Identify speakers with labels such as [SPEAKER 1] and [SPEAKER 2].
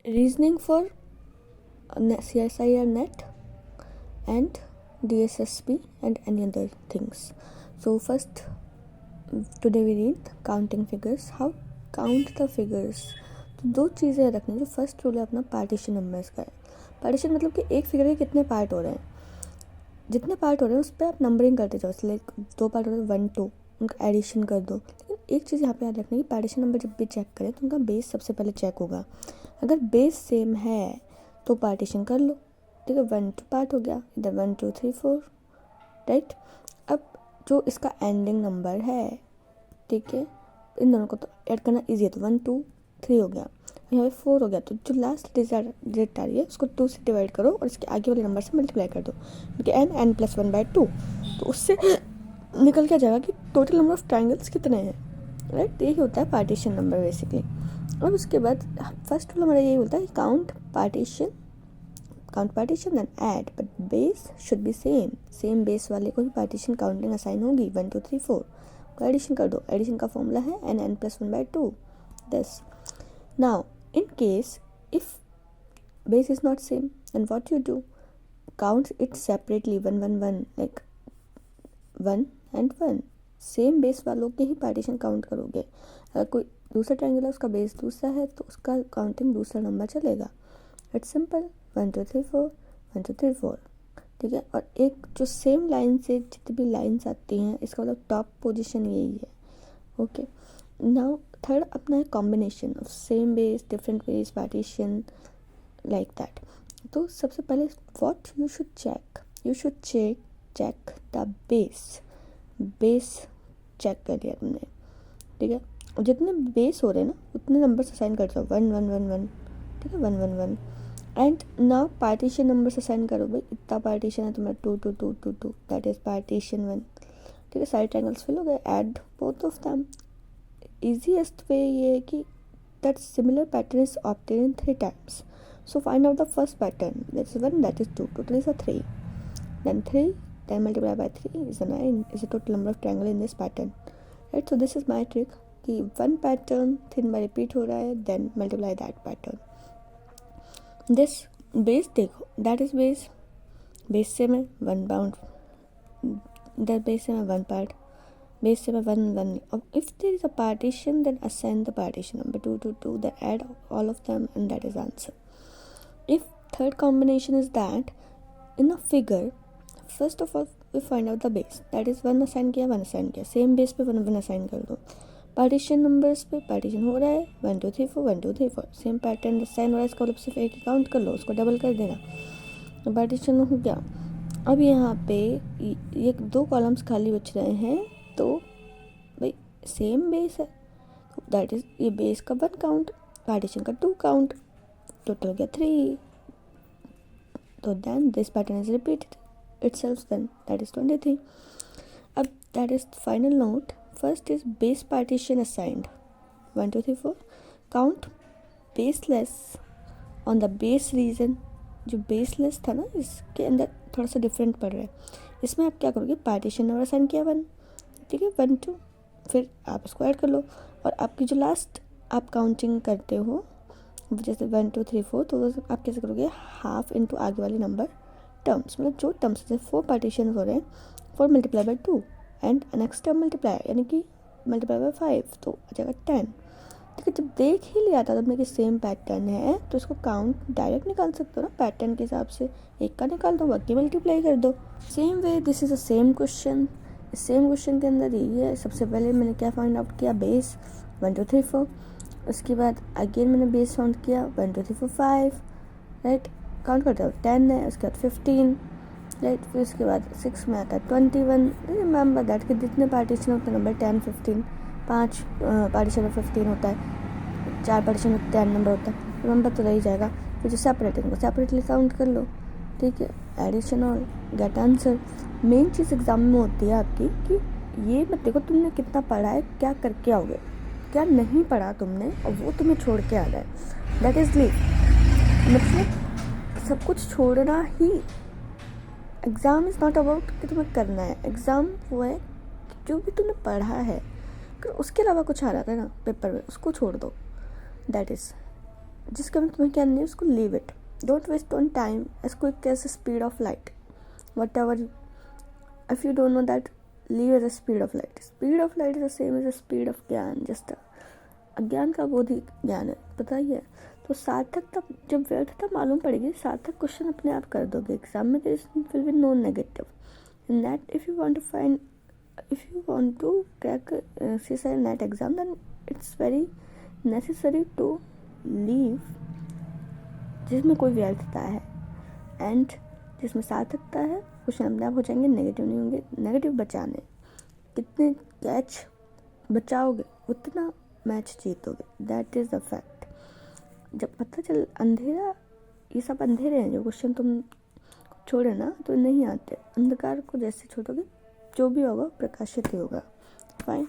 [SPEAKER 1] reasoning for CSIR net and DSSP and any other things. So first, today we read counting figures. How count the figures. तो दो चीज़ें रखनी. जो first rule है अपना partition numbers का है. पार्टीशन मतलब कि एक फिगर के कितने पार्ट हो रहे हैं, जितने पार्ट हो रहे हैं उस पर आप नंबरिंग करते जाओ. लाइक 2 पार्ट हो रहे हैं 1 2, उनका एडिशन कर दो. लेकिन एक चीज़ यहाँ पे याद रखनी है कि पार्टीशन नंबर जब भी चेक करें तो उनका बेस सबसे पहले चेक होगा. अगर बेस सेम है तो पार्टीशन कर लो. ठीक है, 1 2 पार्ट हो गया, इधर 1 2 3 4. राइट. अब जो इसका एंडिंग नंबर है, ठीक है, इन दोनों को तो ऐड करना ईजी है. तो 1 2 3 हो गया, यहाँ पे 4 हो गया. तो जो लास्ट डिजिट आ रही है उसको 2 से डिवाइड करो और इसके आगे वाले नंबर से मल्टीप्लाई कर दो. क्योंकि n + 1/2, तो उससे निकल के आ जाएगा कि टोटल नंबर ऑफ ट्राइंगल्स कितने हैं. राइट. यही होता है पार्टीशन नंबर बेसिकली. और उसके बाद फर्स्ट रूल हमारा यही होता है कि count partition and add, but base should be same base वाले को ही पार्टीशन काउंटिंग असाइन होगी. 1 2 3 4 को एडिशन कर दो. एडिशन का फॉर्मूला है n + 1/2 this. Now in case if base is not same, then what you do, count it separately 1 1 1, like 1 and 1. Same base वालों के ही पार्टीशन काउंट करोगे. अगर कोई दूसरा ट्रायंगल है उसका बेस दूसरा है तो उसका काउंटिंग दूसरा नंबर चलेगा. It's simple. 1 2 3 4 1 2 3 4. ठीक है. और एक जो सेम लाइन से जितनी भी लाइन्स आती हैं इसका मतलब टॉप पोजीशन यही है. ओके. नाउ थर्ड अपना है combination of same base different base partition like that. तो सबसे पहले what you should check the base check कर लिया तुमने. ठीक है. जितने बेस हो रहे हैं ना उतने नंबर असाइन कर दो. 1 1 1 1. ठीक है. 1 1 1. And now partition number assign करो. भाई इतना पार्टीशन है तुम्हारा 2 2 2 2 2, दैट इज पार्टीशन 1. ठीक है. सारे ट्रायंगल्स फिल हो गए. Add both of them. easiest way ये है कि that similar pattern is obtained in 3 times. So find out the first pattern. That is 1, that is 2. Total is a 3. Then 3, then multiply by 3 is a 9. Is the total number of triangle in this pattern. Right. So this is my trick कि one pattern 3 बार repeat हो रहा है, then multiply that pattern. This base देखो, that is base से मैं 1 bound, that base से मैं 1 part, base से मैं 1 1. If there is a partition, then assign the partition number 2 2 2, then add all of them and that is answer. If third combination is that in a figure, first of all we find out the base, that is 1 assign किया 1 assign किया, same base पे 1 1 assign कर दो. Partition numbers पे partition हो रहा है 1 2 3 4 1 2 3 4, same pattern assign हो रहा है. इसका मतलब सिर्फ एक ही काउंट कर लो, उसको डबल कर देना. तो पार्टीशन हो गया. अब यहाँ पे ये 2 कॉलम्स खाली बच रहे हैं. तो भाई सेम बेस है, दैट इज ये बेस का 1 काउंट, पार्टीशन का 2 काउंट, टोटल हो गया 3. तो then this pattern is repeated itself, then that is 23. अब that is final note. First is base partition assigned 1 2 3 4. Count baseless on the base region. जो baseless था ना इसके अंदर थोड़ा सा डिफरेंट पड़ रहा है. इसमें आप क्या करोगे, पार्टीशन नंबर असाइन किया 1, ठीक है 1 2, फिर आप इसको ऐड कर लो. और आपकी जो लास्ट आप काउंटिंग करते हो जैसे 1 2 3 4, तो आप कैसे करोगे, हाफ इंटू आगे वाले नंबर टर्म्स. मतलब जो टर्म्स जैसे 4 पार्टीशन हो रहे हैं 4 multiply by 2 and next term multiply यानी कि मल्टीप्लाई बाई 5, तो आ जाएगा 10. ठीक है. जब देख ही लिया था तुमने कि सेम पैटर्न है तो इसको काउंट डायरेक्ट निकाल सकते हो ना, पैटर्न के हिसाब से एक का निकाल दो बाकी मल्टीप्लाई कर दो. Same way this is a same question. Same question के अंदर ये है, सबसे पहले मैंने क्या फाइंड आउट किया, बेस 1 2 3 4. उसके बाद अगेन मैंने बेस काउंट किया 1 2 3 4 5. राइट. काउंट करते हो 10 है, उसके बाद 15. राइट. फिर उसके बाद 6 में आता है 21. रिमेंबर दैट कि जितने पार्टीशन होते हैं नंबर 10 15, 5 पार्टीशन में 15 होता है, 4 पार्टीशन में 10 नंबर होता है. रिमेंबर तो रह ही जाएगा. फिर जो सेपरेट है उनको सेपरेटली काउंट कर लो. ठीक है. एडिशन और गेट आंसर. मेन चीज़ एग्जाम में होती है आपकी कि ये मत देखो तुमने कितना पढ़ा है, क्या करके आओगे, क्या नहीं पढ़ा तुमने और वो तुम्हें छोड़ के आ रहा है. That is leave. मतलब सब कुछ छोड़ना ही. एग्ज़ाम इज़ नॉट अबाउट कि तुम्हें करना है. एग्ज़ाम वो है कि जो भी तुमने पढ़ा है, अगर उसके अलावा कुछ आ रहा था ना पेपर में, उसको छोड़ दो. दैट इज़ जिस काम में तुम्हें क्या नहीं है उसको leave it, don't waste on time as quick as speed of light, whatever if you don't know that leave as the speed of light, speed of light is the same as the speed of gyan, just अज्ञान का बोध ही ज्ञान है, पता ही है। तो सार्थकता जब व्यर्थता मालूम पड़ेगी, सार्थक क्वेश्चन अपने आप कर दोगे एग्जाम में, there will be no negative in that. If you want to crack CSIR NET exam, then it's very necessary to leave जिसमें कोई व्यर्थता है एंड जिसमें सार्थकता है, क्वेश्चन अपने आप हो जाएंगे, नेगेटिव नहीं होंगे। नेगेटिव बचाने, कितने कैच बचाओगे उतना मैच जीतोगे, दैट इज़ द फैक्ट। जब पता चल अंधेरा, ये सब अंधेरे हैं जो क्वेश्चन तुम छोड़े ना तो नहीं आते, अंधकार को जैसे छोड़ोगे जो भी होगा प्रकाशित ही होगा। फाइन।